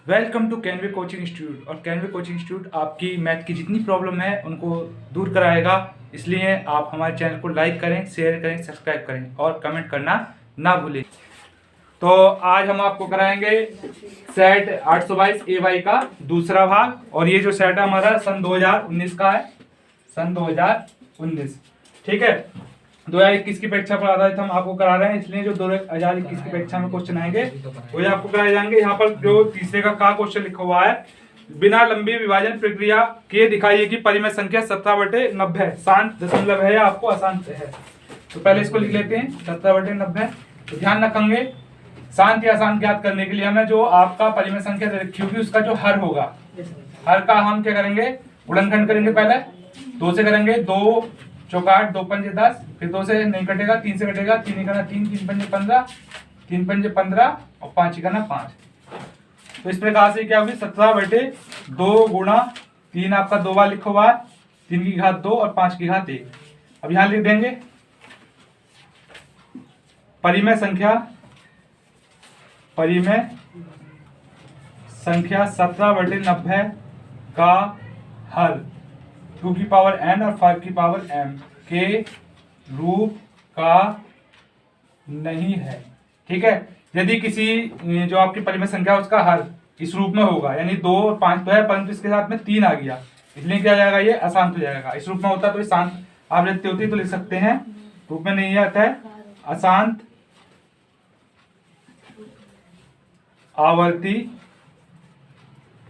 Welcome to Canway coaching institute. और Canway coaching institute आपकी math की जितनी प्रॉब्लम है उनको दूर कराएगा। इसलिए आप हमारे चैनल को लाइक करें, शेयर करें, सब्सक्राइब करें और कमेंट करना ना भूलें। तो आज हम आपको कराएंगे सेट 822 AY का दूसरा भाग। और ये जो सेट है हमारा सन 2019 का है, सन 2019। ठीक है, 2021 की परीक्षा पर आधारित हम आपको करा रहे हैं, इसलिए जो 2021 की परीक्षा में क्वेश्चन आएंगे वो आपको कराए जाएंगे। यहाँ पर जो तीसरे का क्वेश्चन लिखा हुआ है, बिना लंबी विभाजन प्रक्रिया के दिखाइए कि परिमेय संख्या 17/90 शांत दशमलव है या आपको अशांत है। तो पहले इसको लिख लेते हैं 17/90। तो ध्यान रखेंगे, शांत या अशांत ज्ञात करने के लिए हमें जो आपका परिमेय संख्या रखी होगी उसका जो हर होगा, हर का हम क्या करेंगे, गुणनखंड करेंगे। पहले 2 से करेंगे, 2 चौकाट 2 पंजे 10, फिर 2 से नहीं कटेगा, 3 से कटेगा, 3 करना 3, 3 पंजे 15, 3 पंजे 15 और 5 करना 5। तो इस प्रकार से क्या होगी, 17/2 गुणा 3 आपका 2 बार लिखो हुआ, 3 की घात 2 और 5 की घात 1। अब यहां लिख देंगे परिमेय संख्या 17/90 का हल 2 की पावर n और 5 की पावर m के रूप का नहीं है। ठीक है, यदि किसी जो आपकी परिमेय संख्या उसका हल इस रूप में होगा, यानी 2 और 5 तो है परंतु इसके साथ में 3 आ गया, इसलिए क्या जाएगा, ये अशांत हो जाएगा। इस रूप में होता तो ये शांत आप लिखते होती तो लिख सकते हैं, रूप में नहीं आता है, अशांत आवर्ती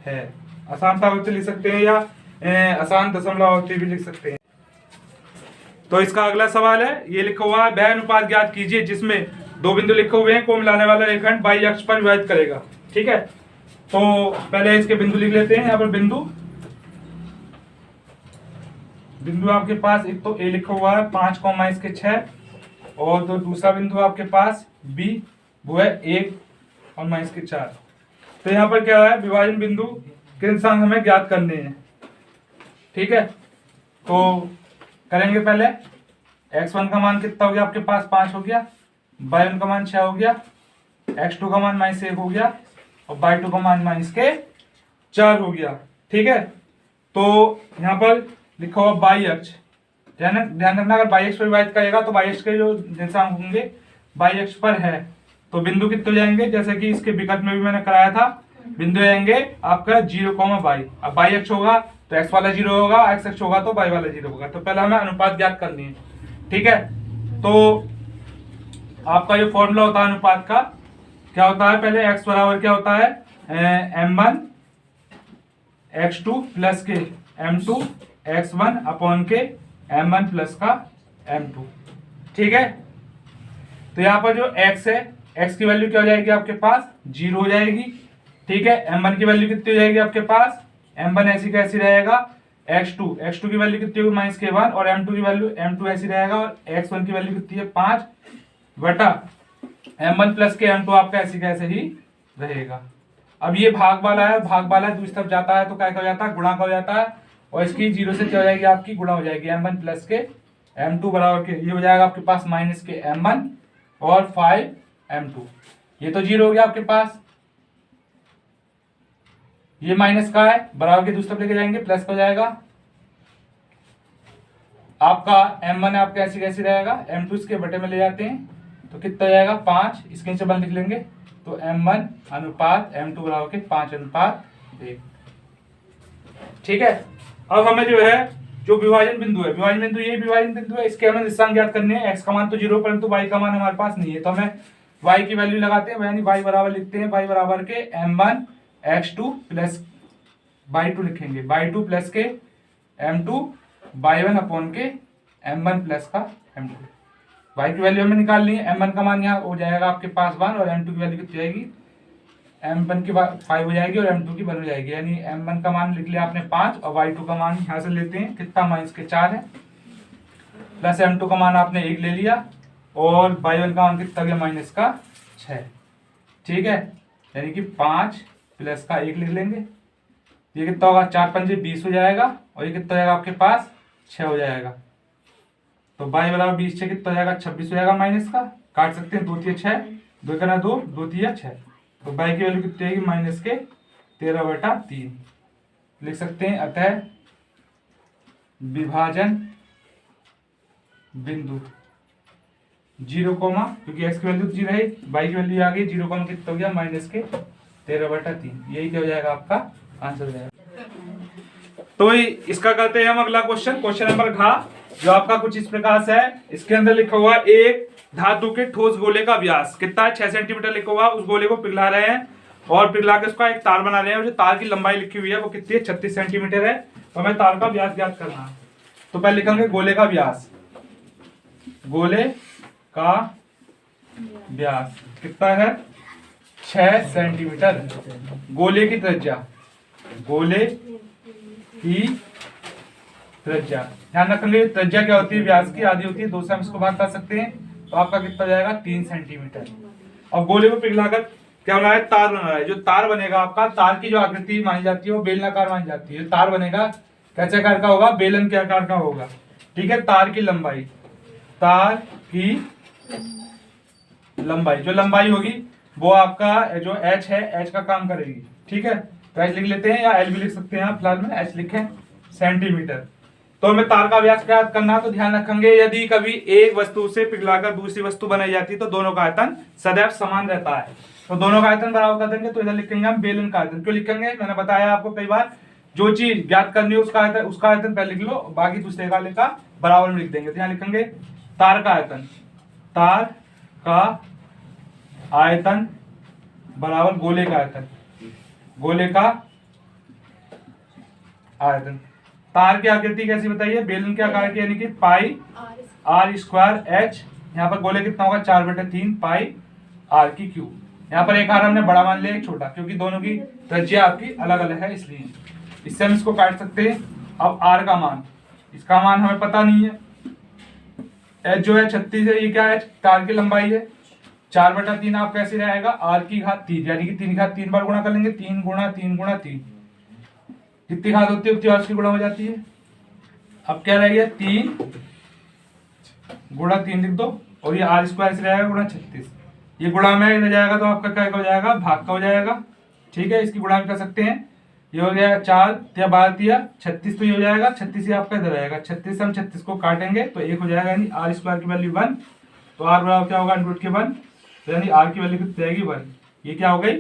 है। अशांत आवर्ती लिख सकते हैं या अशांत दशमलव आवर्ती भी लिख सकते हैं। तो इसका अगला सवाल है, ये लिखा हुआ है, वह अनुपात ज्ञात कीजिए जिसमें 2 बिंदु लिखे हुए हैं को मिलाने वाला रेखाखंड बाई अक्ष पर विभाजित करेगा। ठीक है, तो पहले इसके बिंदु लिख लेते हैं। यहाँ पर बिंदु आपके पास एक तो ए लिखा हुआ है 5, इसके 6, और तो दूसरा बिंदु आपके पास बी, वो है 1 और माइनस के 4। तो यहाँ पर क्या है, विभाजन बिंदु के निर्देशांक हमें ज्ञात करने हैं। ठीक है, तो करेंगे पहले x1 का मान कितना हो गया आपके पास, 5 हो गया, y1 का मान 6 हो गया, x2 का मान -1 हो गया और y2 का मान -4 हो गया। ठीक है, तो यहाँ पर लिखा हुआ बाई अक्ष, ध्यान रखना, अगर बाई अक्ष पर विभाजित करेगा तो बाई अक्ष के जो निर्देशांक होंगे बाई अक्ष पर है, तो बिंदु कितने जाएंगे, जैसे कि इसके विकल्प में भी मैंने कराया था, बिंदु आएंगे आपका 0,y। अब बाई अक्ष होगा तो x वाला 0 होगा, x अक्ष होगा तो y वाला 0 होगा। तो पहले हमें अनुपात ज्ञात करनी है। ठीक है, तो आपका जो फॉर्मूला होता है अनुपात का, क्या होता है, पहले x बराबर क्या होता है, m1 x2 प्लस के m2 x1 अपॉन के m1 प्लस का m2। ठीक है, तो यहाँ पर जो x है, x की वैल्यू क्या हो जाएगी आपके पास, 0 हो जाएगी। ठीक है, m1 की वैल्यू कितनी हो जाएगी आपके पास, m1 ऐसी कैसी रहेगा, x2 की वैल्यू कितनी होगी -1, और m2 की वैल्यू m2 ऐसी रहेगा, और x1 की वैल्यू कितनी है 5 बटा m1 प्लस के m2 आपका ऐसी कैसे ही रहेगा। अब ये भाग वाला है, भाग वाला दूसरी तरफ जाता है तो क्या हो जाता है, गुणा का हो जाता है, और इसकी 0 से क्या हो जाएगी आपकी, गुणा हो जाएगी, m1 प्लस के m2 बराबर के ये हो जाएगा आपके पास माइनस के m1 और 5 m2। ये तो 0 हो गया आपके पास, ये माइनस का है, बराबर के दूसरी तरफ लेके जाएंगे, प्लस का हो जाएगा आपका m1 है आपका ऐसी कैसी रहेगा, m2 इसके बटे में ले जाते हैं तो कितना हो जाएगा 5, इसके नीचे 1 लिख लेंगे, तो m1 अनुपात m2 बराबर के 5:1। ठीक है, अब हमें जो है जो विभाजन बिंदु है, विभाजन बिंदु ये विभाजन बिंदु है, इसके हमें निर्देशांक ज्ञात करने हैं। x का मान तो 0 परंतु y का मान हमारे पास नहीं है, तो हमें y की वैल्यू लगाते हैं, यानी y बराबर लिखते हैं, y बराबर के m1 x2 प्लस y2 लिखेंगे, y2 प्लस के m2 y1 अपॉन के m1 प्लस का m2। y की वैल्यू हमें निकालनी है, m1 का मान यहाँ हो जाएगा आपके पास 1, और m2 की वैल्यू कितनी जाएगी, m1 की 5 हो जाएगी और m2 की 1 हो जाएगी, यानी m1 का मान लिख लिया आपने 5 और y2 का मान यहाँ से लेते हैं कितना, -4 है, प्लस m2 का मान आपने 1 ले लिया, और y1 का मान कितना गया, -6। ठीक है, यानी कि 5 प्लस का 1 लिख लेंगे, ये कितना होगा, 4 पंजे 20 हो जाएगा, और ये कितना हो जाएगा आपके पास 6 हो जाएगा। तो y बराबर 20 से कितना हो जाएगा, 26 हो जाएगा, माइनस का काट सकते हैं, 2 3 6, 2 करना 2, 2 3 6, तो y की वैल्यू कितनी आएगी, 13/3 लिख सकते हैं। अतः विभाजन बिंदु 0, क्योंकि x की वैल्यू 0 है, y की वैल्यू आ गई 0, कितना हो गया -13/3। यही क्या हो जाएगा आपका आंसर हो जाएगा। तो इसका करते हैं हम अगला क्वेश्चन नंबर घ, जो आपका कुछ इस प्रकार से है। इसके अंदर लिखा हुआ एक धातु के ठोस गोले का व्यास कितना है, 6 सेंटीमीटर लिखा हुआ। उस गोले को पिघला रहे हैं और पिघला के उसका एक तार बना रहे हैं। जो तार की लंबाई लिखी हुई है वो कितनी है, 36 सेंटीमीटर है। तो हमें तार का व्यास ज्ञात करना है। तो पहले लिखेंगे गोले का व्यास। गोले का व्यास कितना है, 6 सेंटीमीटर। गोले की त्रिज्या, गोले की त्रिज्या ध्यान रखेंगे, त्रिज्या क्या होती है व्यास की, आधी होती है 2 से हम इसको भाग कर सकते हैं। तो आपका कितना जाएगा 3 सेंटीमीटर। अब गोले को पिघलाकर क्या बना है, तार बना है। जो तार बनेगा आपका, तार की जो आकृति मानी जाती है वो बेलनाकार मानी जाती है। तार बनेगा कैसे आकार का होगा, बेलन के आकार का होगा। ठीक है, तार की लंबाई, तार की लंबाई, जो लंबाई होगी वो आपका जो h है, h का काम करेगी। ठीक है, तो h लिख लेते हैं या l भी लिख सकते हैं आप, फिलहाल में h लिखें, सेंटीमीटर। तो हमें तार का व्यास क्या करना, तो ध्यान रखेंगे यदि कभी एक वस्तु से पिघलाकर दूसरी वस्तु बनाई जाती है तो दोनों का आयतन सदैव समान रहता है। तो दोनों का आयतन बराबर कर देंगे। तो इधर लिखेंगे हम बेलन का आयतन। क्यों लिखेंगे, मैंने बताया आपको कई बार, जो चीज ज्ञात करनी है उसका आयतन पहले लिख लो, बाकी दूसरे का लिखा बराबर में लिख देंगे। तो यहाँ लिखेंगे तार का आयतन, तार का आयतन बराबर गोले का आयतन, गोले का आयतन। तार की आकृति कैसी बताइए, बेलन के आकार की, यानी कि पाई r स्क्वायर h। यहाँ पर गोले कितना होगा, 4/3 पाई r की क्यूब। यहाँ पर एक आर हमने बड़ा मान लिया, एक छोटा, क्योंकि दोनों की त्रिज्या आपकी अलग अलग है, इसलिए इससे हम इसको काट सकते हैं। अब r का मान, इसका मान हमें पता नहीं है। h जो है 36 है, ये क्या है, तार की लंबाई है। 4/3 आप कैसे रहेगा, r की घात 3, यानी कि 3 की घात 3 बार गुणा कर लेंगे। 3 गुणा 3 गुणा 3, कितनी घात होती है उतनी और की गुणा हो जाती है। अब क्या रह गया, 3 गुणा 3 लिख दो, और ये r स्क्वायर से रहेगा गुणा 36। ये गुणा में इधर जाएगा तो आपका क्या हो जाएगा, भाग का हो जाएगा। ठीक है, इसकी गुणा भी कर सकते हैं। ये हो गया 4 या 12 36, तो ये हो जाएगा 36 ही आपका इधर रहेगा। 36 से हम 36 को काटेंगे तो 1 हो जाएगा, यानी r स्क्वायर की वैल्यू 1। तो r बराबर क्या होगा, √1, तो यानी r की वैल्यू कितनी रहेगी 1। ये क्या हो गई,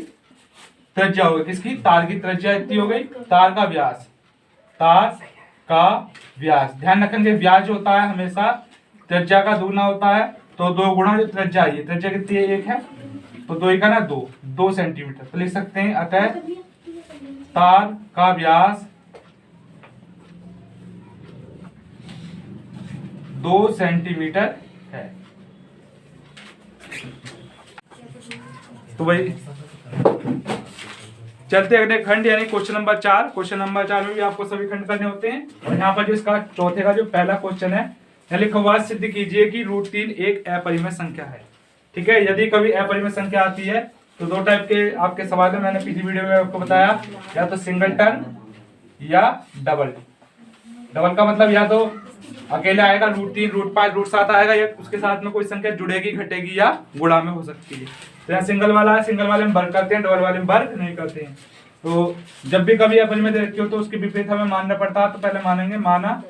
त्रिज्या हो गई किसकी, तार की त्रिज्या इतनी हो गई। तार का व्यास, तार का व्यास, ध्यान रखेंगे व्यास जो होता है हमेशा त्रिज्या का दुगुना होता है। तो 2 गुणा जो त्रिज्या है, त्रिज्या कितनी है, 1 है, तो 2 1 ना 2 सेंटीमीटर। तो लिख सकते हैं अतः तार का व्यास 2 सेंटीमीटर है। तो भाई चलते अगले खंड, यानी क्वेश्चन नंबर 4। क्वेश्चन नंबर 4 में भी आपको सभी खंड करने होते हैं। और यहाँ पर जो इसका चौथे का जो पहला क्वेश्चन है, लिखा हुआ सिद्ध कीजिए कि √3 एक अपरिमेय संख्या है। ठीक है, यदि कभी अपरिमेय संख्या आती है तो 2 टाइप के आपके सवाल है, मैंने पिछली वीडियो में आपको बताया, या तो सिंगल टर्म या डबल। डबल का मतलब या तो अकेले आएगा √3, √5, √7 आएगा, या उसके साथ में कोई संख्या जुड़ेगी, घटेगी या गुणा में हो सकती है। तो यहाँ सिंगल वाला है, सिंगल वाले में वर्ग करते हैं, डबल वाले में वर्ग नहीं करते हैं। तो जब भी कभी अपरिमेय दे रखी हो तो उसके विपरीत हमें मानना पड़ता है। तो पहले मानेंगे, माना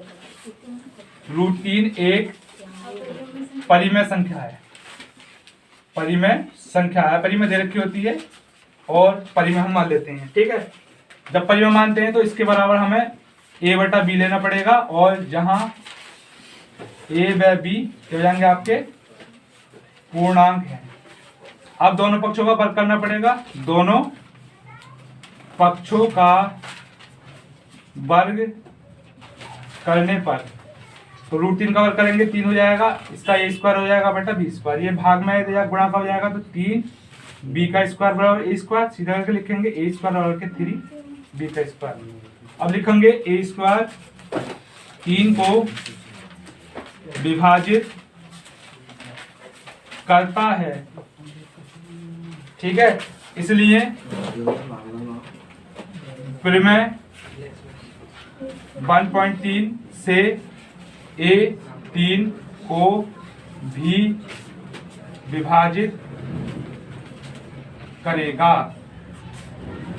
√3 एक परिमेय संख्या है, परिमेय संख्या है, परिमेय दे रखी होती है और परिमेय हम मान लेते हैं। ठीक है, जब परिमेय मानते हैं तो इसके बराबर हमें a/b लेना पड़ेगा, और जहां a व b हो जाएंगे आपके पूर्णांक हैं। अब दोनों पक्षों का वर्ग करना पड़ेगा, दोनों पक्षों का वर्ग करने पर तो √3 का वर्ग करेंगे 3 हो जाएगा, इसका a स्क्वायर हो जाएगा बटा b स्क्वायर। ये भाग में या गुणा का हो जाएगा, तो 3 b का स्क्वायर बराबर a स्क्वायर, सीधा करके लिखेंगे a स्क्वायर बराबर के 3 b का स्क्वायर। अब लिखेंगे a स्क्वायर 3 को विभाजित करता है। ठीक है, इसलिए परिमेय 1.3 से a3 को भी विभाजित करेगा।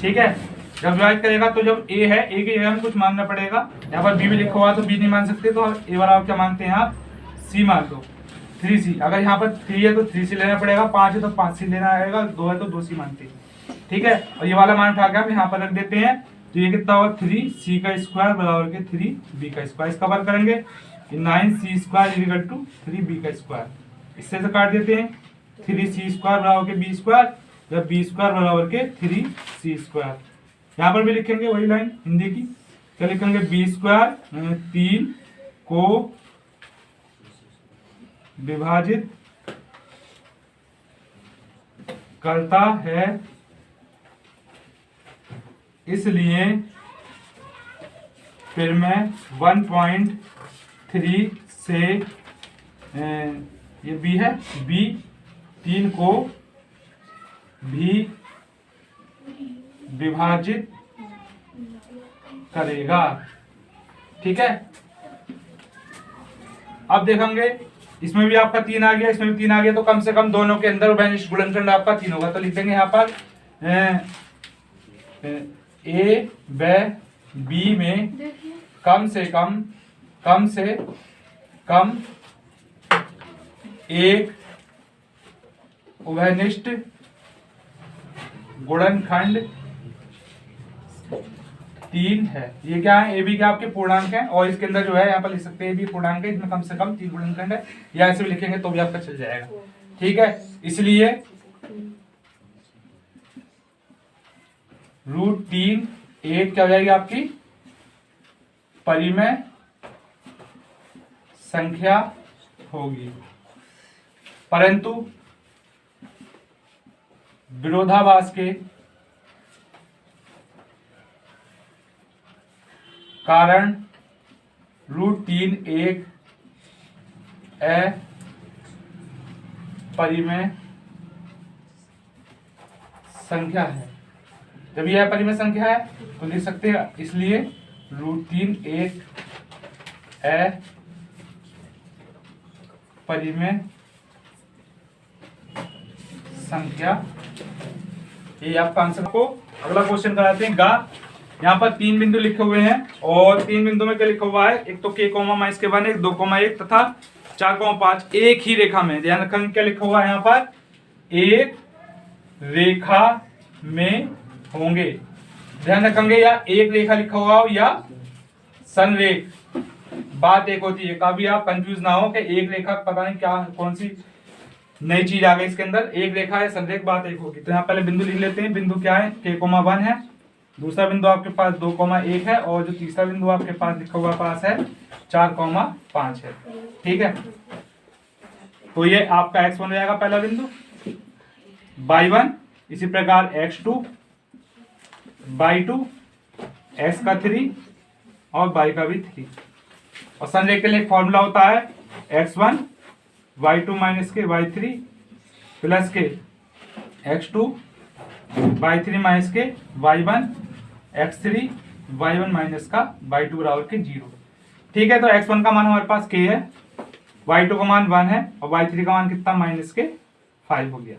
ठीक है, जब डिवाइड करेगा तो जब ए है, ए की जगह में कुछ मानना पड़ेगा। यहाँ पर बी भी लिखा हुआ तो बी नहीं मान सकते, तो ए वाला क्या मानते हैं आप, सी मान लो, 3C। अगर यहाँ पर 3 है तो 3C लेना पड़ेगा, 5 है तो 5C लेना आएगा, 2 है तो 2C मानते हैं। ठीक है, और ये वाला मान उठा के हम यहाँ पर रख देते हैं, तो ये कितना होगा 3C का स्क्वायर बराबर के 3B का स्क्वायर। इसका वर्ग करेंगे 9C square equal to 3B का स्क्वायर। इससे से काट देते हैं, 3C स्क्वायर बराबर के B स्क्वायर, या B स्क्वायर बराबर के 3C स्क्वायर। यहाँ पर भी लिखेंगे वही लाइन हिंदी की, क्या लिखेंगे, B स्क्वायर 3 को विभाजित करता है, इसलिए फिर मैं 1.3 से ये बी है, बी 3 को भी विभाजित करेगा। ठीक है, अब देखेंगे इसमें भी आपका 3 आ गया, इसमें भी 3 आ गया, तो कम से कम दोनों के अंदर बेनिश गुणनखंड आपका 3 होगा। तो लिखेंगे यहाँ पर ए व बी में कम से कम एक उभयनिष्ठ गुणनखंड 3 है। ये क्या है, ए बी के आपके पूर्णांक है, और इसके अंदर जो है यहाँ पर लिख सकते हैं ए बी पूर्णांक है, इसमें कम से कम 3 गुणनखंड है, या ऐसे भी लिखेंगे तो भी आपका चल जाएगा। ठीक है, इसलिए √3 एक क्या हो जाएगी आपकी परिमेय संख्या होगी, परंतु विरोधाभास के कारण √3 एक अपरिमेय संख्या है। जब यह अपरिमेय संख्या है तो लिख सकते हैं, इसलिए √3 एक अपरिमेय संख्या। ये आपका आंसर को अगला क्वेश्चन कराते हैं गा। यहाँ पर 3 बिंदु लिखे हुए हैं, और 3 बिंदु में क्या लिखा हुआ है, एक तो k -1 एक 2,1 तथा 4,5 एक ही रेखा में। ध्यान रखेंगे क्या लिखा हुआ है यहाँ पर, एक रेखा में होंगे। ध्यान रखेंगे या एक रेखा लिखा हुआ हो या संरेख, बात एक होती है। कभी आप कंफ्यूज ना हो कि एक रेखा पता नहीं क्या कौन सी नई चीज आ गई इसके अंदर, एक रेखा है संरेख, बात एक होगी। तो यहाँ पहले बिंदु लिख लेते हैं। बिंदु क्या है, k,1 है, दूसरा बिंदु आपके पास 2,1 है, और जो तीसरा बिंदु आपके पास लिखा हुआ पास है 4,5 है। ठीक है, तो ये आपका x1 हो जाएगा पहला बिंदु, y1, इसी प्रकार x2, y2, x का 3 और y का भी 3। और संरेख के लिए फॉर्मूला होता है x1 y2 माइनस के y3 प्लस के x2 y3 माइनस के y1 x3 y1 माइनस का y2 बराबर के 0। ठीक है, तो x1 का मान हमारे पास k है, y2 का मान 1 है, और y3 का मान कितना माइनस के 5 हो गया।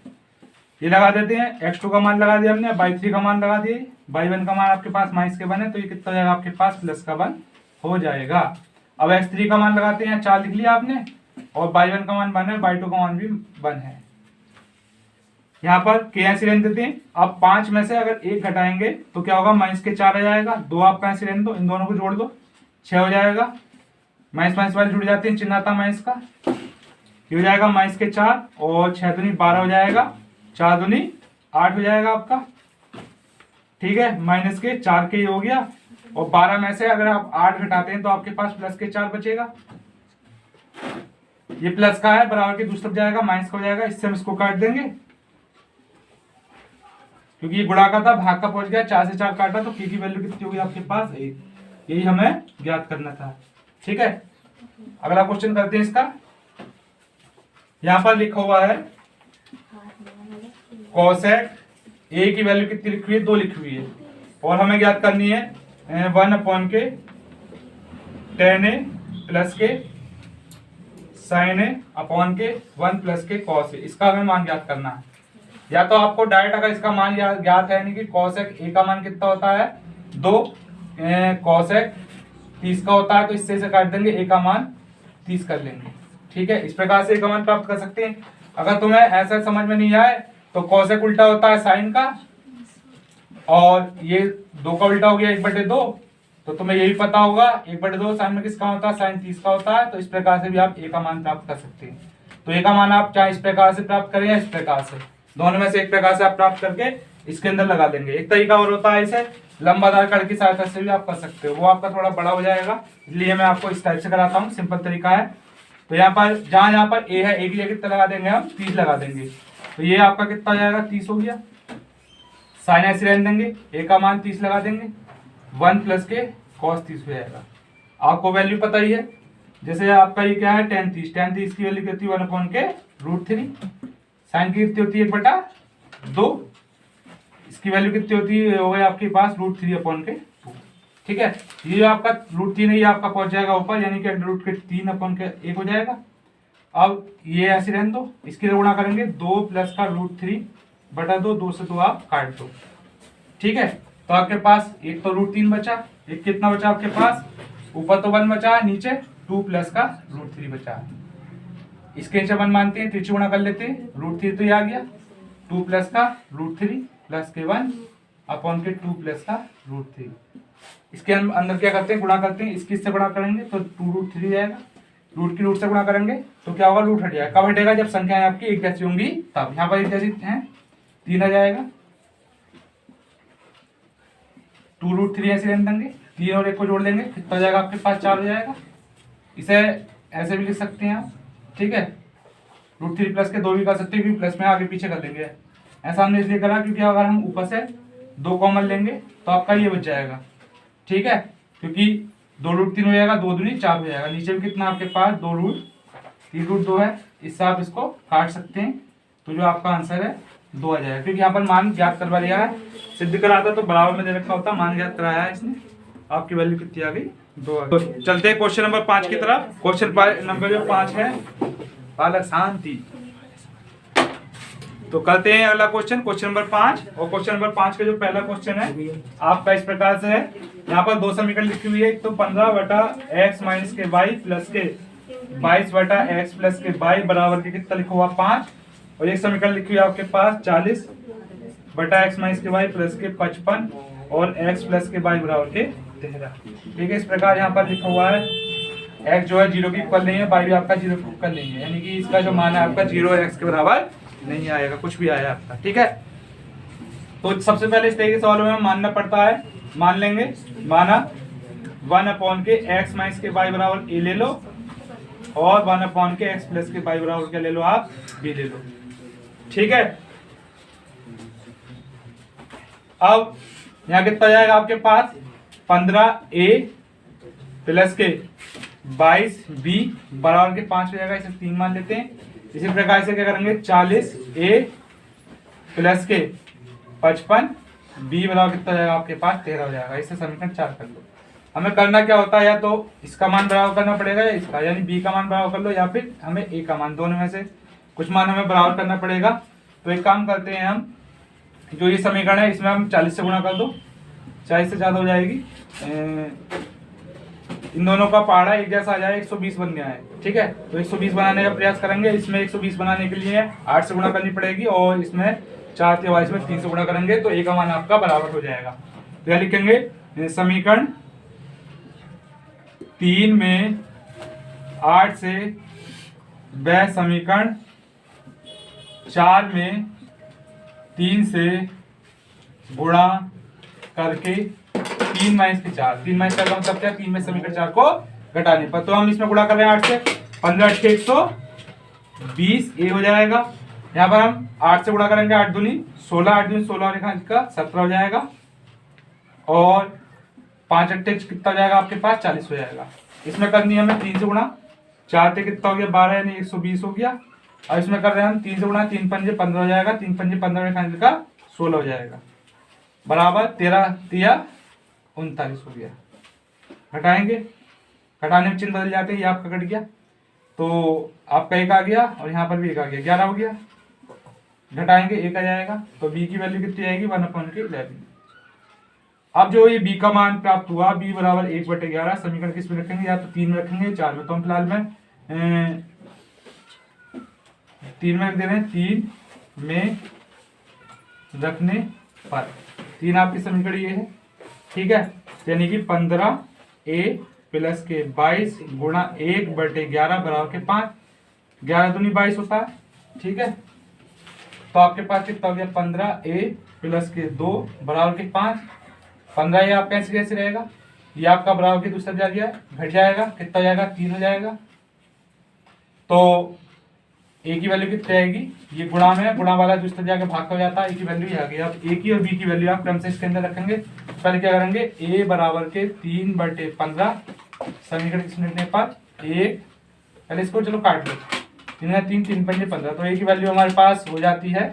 ये लगा देते हैं, x2 का मान लगा दिया हमने, y3 का मान लगा दिए, y1 का मान आपके पास माइनस के 1 है, तो ये कितना हो जाएगा आपके पास प्लस का 1 हो जाएगा। अब x3 का मान लगाते हैं, 4 लिख लिया आपने, और y1 का मान 1 है, y2 का मान भी 1 है। यहाँ पर k ऐसे रहने देते हैं। अब 5 में से अगर 1 घटाएंगे तो क्या होगा, माइनस के 4 आ जाएगा, 2 आपका ऐसे रहने दो, इन दोनों को जोड़ दो, 6 हो जाएगा, माइनस माइनस वाले जुड़ जाते हैं, चिन्ह आता माइनस का, ये हो जाएगा माइनस के 4, और 6 दूनी 12 हो जाएगा, 4 दूनी 8 हो जाएगा आपका। ठीक है, माइनस के 4 के हो गया, और 12 में से अगर आप 8 घटाते हैं तो आपके पास प्लस के 4 बचेगा। ये प्लस का है, बराबर के दूसरी तरफ जाएगा, माइनस का हो जाएगा, इससे हम इसको काट देंगे, क्योंकि ये गुणा का था, भाग का पहुंच गया, 4 से 4 काटा तो की वैल्यू कितनी होगी आपके पास 1। यही हमें ज्ञात करना था। ठीक है, अगला क्वेश्चन करते हैं इसका। यहां पर लिखा हुआ है कोसेक ए की वैल्यू कितनी लिखी हुई है, 2 लिखी हुई है, और हमें ज्ञात करनी है 1 के tan a प्लस के sin a अपॉन के 1 प्लस के cos a। इसका हमें मान ज्ञात करना है। या तो आपको डायरेक्ट अगर इसका मान ज्ञात है, यानी कि कॉसेक ए का मान कितना होता है 2, कॉसेक 30 का होता है, तो इससे काट देंगे, ए का मान 30 कर लेंगे। ठीक है, इस प्रकार से ए का मान प्राप्त कर सकते हैं। अगर तुम्हें ऐसा समझ में नहीं आए तो कॉसेक उल्टा होता है साइन का, और ये 2 का उल्टा हो गया 1/2, तो तुम्हें यही पता होगा 1/2 साइन में किसका होता है, साइन 30 का होता है। तो इस प्रकार से भी आप ए का मान प्राप्त कर सकते हैं। तो ए का मान आप चाहे इस प्रकार से प्राप्त करें या इस प्रकार से, दोनों में से एक प्रकार से आप प्राप्त करके इसके अंदर लगा देंगे। एक तरीका और होता है, इसे लंबादार कड़ की सहायता से भी आप कर सकते हो, वो आपका थोड़ा बड़ा हो जाएगा, इसलिए मैं आपको इस टाइप से कराता हूँ, सिंपल तरीका है। तो यहाँ पर जहां पर ए है, ए की जगह कितना लगा देंगे हम, 30 लगा देंगे। तो ये आपका कितना हो जाएगा, 30 हो गया। साइन ऐसे रहने देंगे, ए का मान 30 लगा देंगे, 1 प्लस के cos 30 हो जाएगा। आपको वैल्यू पता ही है, जैसे आपका ये क्या है tan 30, tan 30 की वैल्यू कितनी, 1/√3। साइन की कितनी होती है, 1/2। इसकी वैल्यू कितनी होती है, हो गई आपके पास √3/2। ठीक है, ये जो आपका √3 है ये आपका पहुंच जाएगा ऊपर, यानी कि √3/1 हो जाएगा। अब ये ऐसे रहने दो, इसकी गुणा करेंगे 2 प्लस का √3/2, 2 से 2 आप काट दो। ठीक है, तो आपके पास एक तो √3 बचा, एक कितना बचा आपके पास, ऊपर तो 1 बचा है, नीचे 2 प्लस का √3 बचा है। इसके नीचे 1 मानते हैं, त्रिची गुणा कर लेते हैं, √3 तो ये आ गया, 2 प्लस का √3 प्लस के 1/2 प्लस का √3। इसके अंदर क्या करते हैं, गुणा करते हैं, इसकी इससे गुणा करेंगे तो 2√3 जाएगा, रूट की रूट से गुणा करेंगे तो क्या होगा, रूट हट जाएगा। कब हटेगा, जब संख्याएं आपकी एक जैसी होंगी तब। यहाँ पर एक जैसी है, 3 आ जाएगा, 2√3 ऐसे रहने देंगे, 3 और 1 को जोड़ लेंगे, कितना हो जाएगा आपके पास, 4 हो जाएगा। इसे ऐसे भी लिख सकते हैं आप। ठीक है, √3 प्लस के 2 भी कर सकते हैं, क्योंकि प्लस में आगे पीछे कर लेंगे। ऐसा हमने इसलिए करा क्योंकि अगर हम ऊपर से 2 कॉमन लेंगे तो आपका ये बच जाएगा। ठीक है, क्योंकि 2√3 हो जाएगा, 2 दूनी 4 हो जाएगा। नीचे भी कितना आपके पास, 3√2 है, इससे आप इसको काट सकते हैं, तो जो आपका आंसर है 2 आ जाएगा। क्योंकि यहाँ पर मान ज्ञात करवा लिया है, सिद्ध कराता तो बराबर में दे रखा होता, मान ज्ञात कराया है इसने, आपकी वैल्यू कितनी आ गई, 2 आ गई। तो चलते हैं क्वेश्चन नंबर 5 की तरफ। क्वेश्चन नंबर जो 5 है, बालक शांति। तो करते हैं अगला क्वेश्चन, क्वेश्चन नंबर 5। और क्वेश्चन नंबर 5 का जो पहला क्वेश्चन है आपका इस प्रकार से है। यहाँ पर 2 समीकरण लिखी हुई है, एक तो 15/x माइनस के y प्लस के 22/x प्लस के y बराबर के कितना लिखा हुआ 5, और एक समीकरण लिखी हुई है आपके पास 40/x माइनस के y प्लस के 55 और x प्लस के y बराबर के 13। ठीक है, इस प्रकार यहाँ पर लिखा हुआ है, x जो है 0 की इक्वल नहीं है, y भी आपका 0 की इक्वल नहीं है, यानी कि इसका जो मान है आपका 0 x के बराबर नहीं आएगा, कुछ भी आया आपका। ठीक है, तो सबसे पहले इस तरीके सवालों में मानना पड़ता है, मान लेंगे, माना 1/x माइनस के y बराबर a ले लो, और 1/x प्लस के y बराबर क्या ले लो आप, b ले लो। ठीक है, अब यहाँ कितना जाएगा आपके पास, 15a प्लस के 22b बराबर के 5 हो जाएगा, इसे 3 मान लेते हैं। इसी प्रकार से क्या करेंगे, 40a प्लस के 55b बराबर कितना जाएगा आपके पास, 13 हो जाएगा। इसे समीकरण 4 कर लो। हमें करना क्या होता है, या तो इसका मान बराबर करना पड़ेगा या इसका, यानी b का मान बराबर कर लो, या फिर हमें a का मान, दोनों में से कुछ मान हमें बराबर करना पड़ेगा। तो एक काम करते हैं हम, जो ये समीकरण है इसमें हम 40 से गुणा कर दो, 40 से ज्यादा हो जाएगी, इन दोनों का पहाड़ा एक जैसा आ जाए, 120 बन गया है। ठीक है, तो 120 बनाने का प्रयास करेंगे। इसमें 120 बनाने के लिए 8 से गुणा करनी पड़ेगी, और इसमें 4 के बाद इसमें 3 से गुणा करेंगे, तो a का मान आपका बराबर हो जाएगा। तो यह लिखेंगे, समीकरण 3 में 8 से वह समीकरण 4 में 3 से गुणा करके 3 माइनस के 4, 3 माइनस का मतलब क्या, 3 में समीकरण 4 को घटाने पर। तो हम इसमें गुणा कर रहे हैं 8 से, 15 × 120 a हो जाएगा। यहाँ पर हम 8 से गुणा करेंगे, 8 दूनी 16, 8 दूनी 16 का 17 हो जाएगा, और 5 × 8 कितना हो जाएगा आपके पास, 40 हो जाएगा। इसमें करनी है हमें 3 से गुणा, 4 से कितना हो गया 12, यानी 120 हो गया। और इसमें कर रहे हैं हम 3 से गुणा, 3 पंजे 15 हो जाएगा, 3 पंजे 15 का 16 हो जाएगा, बराबर 13 × 39 हो गया। घटाएंगे, घटाने में चिन्ह बदल जाते हैं, ये आपका कट गया, तो आपका 1 आ गया, और यहाँ पर भी 1 आ गया, 11 हो गया। घटाएंगे एक आ जाएगा, तो बी की वैल्यू कितनी आएगी 1/11। अब जो ये बी का मान प्राप्त हुआ, बी बराबर 1/11, समीकरण किस में रखेंगे, या तो 3 में रखेंगे 4 में, तो हम फिलहाल में 3 में रख दे रहे हैं, 3 में रखने पर 3 आपकी समीकरण ये है, ठीक है। यानी कि 15a प्लस के 22 गुणा 1/11 बराबर के 5, 11 दूनी 22 होता है, ठीक है। तो आपके पास कितना हो गया 15a प्लस के 2 बराबर के 5। 15 ये आपका कैसे कैसे रहेगा, ये आपका बराबर के दूसरा जा गया घट जाएगा, कितना हो जाएगा 3 हो जाएगा। तो ए की वैल्यू कितनी आएगी, ये गुणा में गुणा वाला दूसरा जाके भाग हो जाता है, ए की वैल्यू ही आ गई। अब ए की और बी की वैल्यू आप क्रम से इसके अंदर रखेंगे। पहले क्या करेंगे, ए बराबर के 3/15 समीकरण किसमें लिखने पर 1, पहले इसको चलो काट लो, 3 3 पंजे 15, तो ए की वैल्यू हमारे पास हो जाती है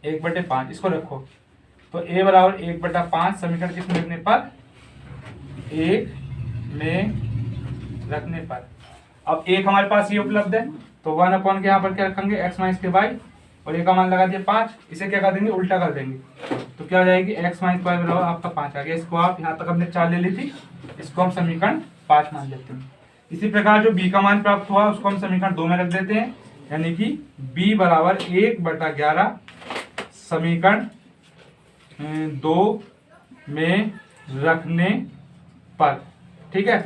1/5, इसको रखो। तो ए बराबर 1/5 समीकरण किसमें लिखने पर 1 में रखने पर। अब एक हमारे पास ये उपलब्ध है, तो 1 के यहाँ पर क्या रखेंगे x माइनस के y, और ये का मान लगा दिया 5, इसे क्या कर देंगे उल्टा कर देंगे, तो क्या हो जाएगी x माइनस y बराबर आपका 5 आ गया। इसको आप यहाँ तक हमने 4 ले ली थी, इसको हम समीकरण 5 मान लेते हैं। इसी प्रकार जो b का मान प्राप्त हुआ उसको हम समीकरण 2 में रख देते हैं, यानी कि b बराबर 1/11 समीकरण 2 में रखने पर, ठीक है।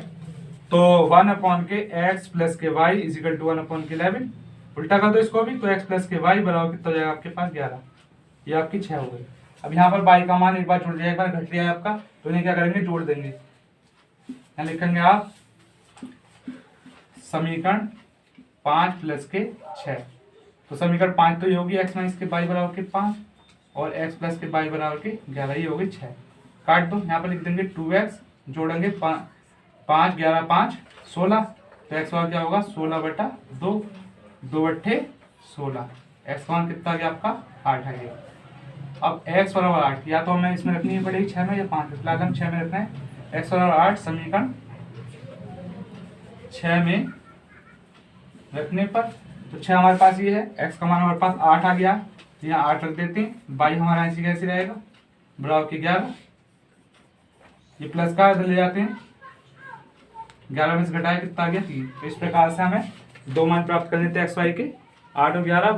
तो 1 के x प्लस के y इजिकल टू 1 के 11, उल्टा कर दो इसको भी, तो x प्लस के y बराबर कितना हो जाएगा आपके पास 11, ये आपकी 6 हो गई। अब यहाँ पर y का मान एक बार जुड़ जाएगा, एक बार घट गया है आपका, तो इन्हें क्या करेंगे जोड़ देंगे, यहाँ लिखेंगे आप समीकरण 5 प्लस के 6, तो समीकरण 5 तो ये होगी x माइनस के y बराबर के 5 और x प्लस के y बराबर के 11, ये होगी 6। काट दो, यहाँ पर लिख देंगे 2x, जोड़ेंगे 5 11 5 16, तो x मान क्या होगा 16/2, 2/16, x मान कितना आ गया आपका 8 आ गया। अब x बराबर 8, या तो हमें इसमें रखनी पड़ेगी 6 में या 5 में, फिलहाल हम 6 में रखना है। x बराबर 8 समीकरण 6 में रखने पर, तो 6 हमारे पास ये है, x का मान हमारे पास 8 आ गया, यहाँ 8 रख देते हैं, y हमारा ऐसे कैसे रहेगा बराबर के 11, ये प्लस का ले जाते हैं, 11 में से घटाया कितना आ गया 3। तो इस प्रकार से हमें 2 मान प्राप्त कर लेते हैं x y के, 8 और 11।